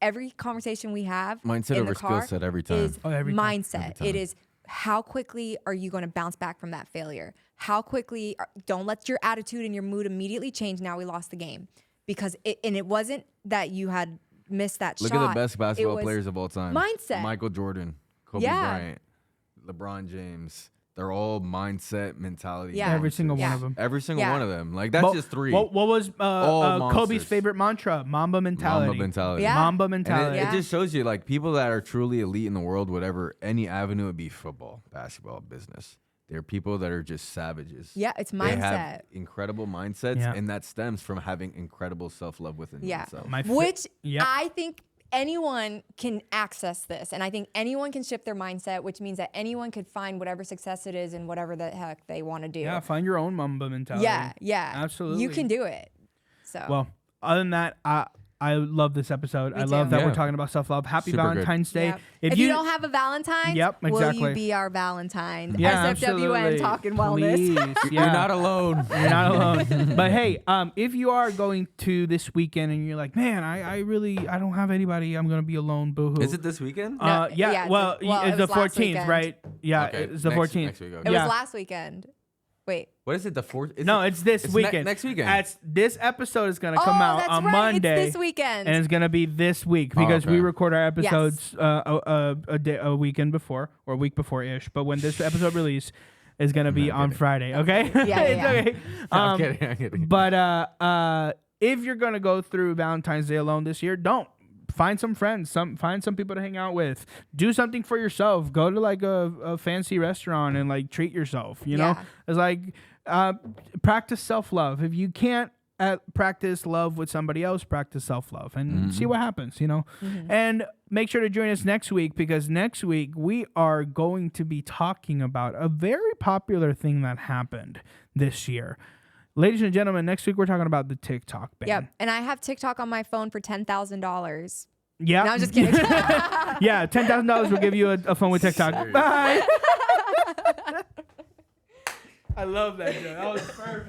[SPEAKER 3] Every conversation we have
[SPEAKER 2] mindset
[SPEAKER 3] in
[SPEAKER 2] over
[SPEAKER 3] the car
[SPEAKER 2] skill set every time.
[SPEAKER 3] is
[SPEAKER 1] Every time.
[SPEAKER 3] mindset. It is how quickly are you going to bounce back from that failure? How quickly, don't let your attitude and your mood immediately change. Now we lost the game because it wasn't that you had missed that
[SPEAKER 2] Look
[SPEAKER 3] shot.
[SPEAKER 2] at the best basketball players of all time.
[SPEAKER 3] Mindset.
[SPEAKER 2] Michael Jordan, Kobe Bryant, LeBron James. They're all mindset mentality.
[SPEAKER 3] Yeah.
[SPEAKER 1] Every single one of them.
[SPEAKER 2] Every single one of them. Like, that's just three.
[SPEAKER 1] What was Kobe's
[SPEAKER 2] monsters.
[SPEAKER 1] favorite mantra? Mamba mentality.
[SPEAKER 2] Mamba mentality.
[SPEAKER 3] Yeah.
[SPEAKER 1] Mamba
[SPEAKER 2] And
[SPEAKER 1] mentality.
[SPEAKER 2] it just shows you, like, people that are truly elite in the world, whatever, any avenue would be football, basketball, business. They're people that are just savages.
[SPEAKER 3] Yeah, it's
[SPEAKER 2] They
[SPEAKER 3] mindset.
[SPEAKER 2] have incredible mindsets,
[SPEAKER 1] Yeah.
[SPEAKER 2] and that stems from having incredible self-love within themselves.
[SPEAKER 3] Which I think anyone can access this. And I think anyone can shift their mindset, which means that anyone could find whatever success it is and whatever the heck they want to do.
[SPEAKER 1] Yeah, find your own Mamba mentality.
[SPEAKER 3] Yeah.
[SPEAKER 1] Absolutely.
[SPEAKER 3] You can do it. So
[SPEAKER 1] Well, other than that, I love this episode.
[SPEAKER 3] Me
[SPEAKER 1] I love
[SPEAKER 3] too.
[SPEAKER 1] that we're
[SPEAKER 2] Yeah.
[SPEAKER 1] talking about self-love. Happy
[SPEAKER 2] Super good.
[SPEAKER 1] Valentine's Day.
[SPEAKER 3] Yep. If you don't have a Valentine, will you be our Valentine?
[SPEAKER 1] Yeah,
[SPEAKER 3] SFWN
[SPEAKER 1] absolutely.
[SPEAKER 3] Talkin Wellness.
[SPEAKER 1] Please. Yeah.
[SPEAKER 2] You're not alone.
[SPEAKER 1] You're not alone. But hey, if you are going to this weekend and you're like, man, I don't have anybody, I'm gonna be alone. Boo-hoo.
[SPEAKER 2] Is it this weekend?
[SPEAKER 3] yeah,
[SPEAKER 1] Well,
[SPEAKER 3] it
[SPEAKER 1] it's the
[SPEAKER 3] was last
[SPEAKER 1] 14th,
[SPEAKER 3] weekend.
[SPEAKER 1] right? Yeah,
[SPEAKER 2] Okay,
[SPEAKER 1] it's the
[SPEAKER 2] next
[SPEAKER 1] 14th.
[SPEAKER 2] next week, okay.
[SPEAKER 3] It
[SPEAKER 1] Yeah.
[SPEAKER 3] was last weekend. Wait.
[SPEAKER 2] What is it? The 4th?
[SPEAKER 1] No, it's this weekend.
[SPEAKER 2] Next weekend.
[SPEAKER 1] This episode is gonna come out
[SPEAKER 3] that's
[SPEAKER 1] on
[SPEAKER 3] right.
[SPEAKER 1] Monday.
[SPEAKER 3] It's this weekend.
[SPEAKER 1] And it's gonna be this week because we
[SPEAKER 2] okay.
[SPEAKER 1] record our episodes a weekend before or a week before ish. But when this episode release is gonna be on Friday. Okay.
[SPEAKER 3] Yeah.
[SPEAKER 1] It's okay.
[SPEAKER 2] I'm kidding.
[SPEAKER 1] But if you're gonna go through Valentine's Day alone this year, don't. Find some friends, find some people to hang out with. Do something for yourself. Go to like a fancy restaurant and like treat yourself. You know, it's like practice self-love. If you can't practice love with somebody else, practice self-love and see what happens. You know, and make sure to join us next week because next week we are going to be talking about a very popular thing that happened this year. Ladies and gentlemen, next week we're talking about the TikTok ban.
[SPEAKER 3] Yep. And I have TikTok on my phone for $10,000.
[SPEAKER 1] Yeah.
[SPEAKER 3] No, I'm just kidding.
[SPEAKER 1] Yeah, $10,000 will give you a phone with TikTok. Bye. I love that joke. That was perfect.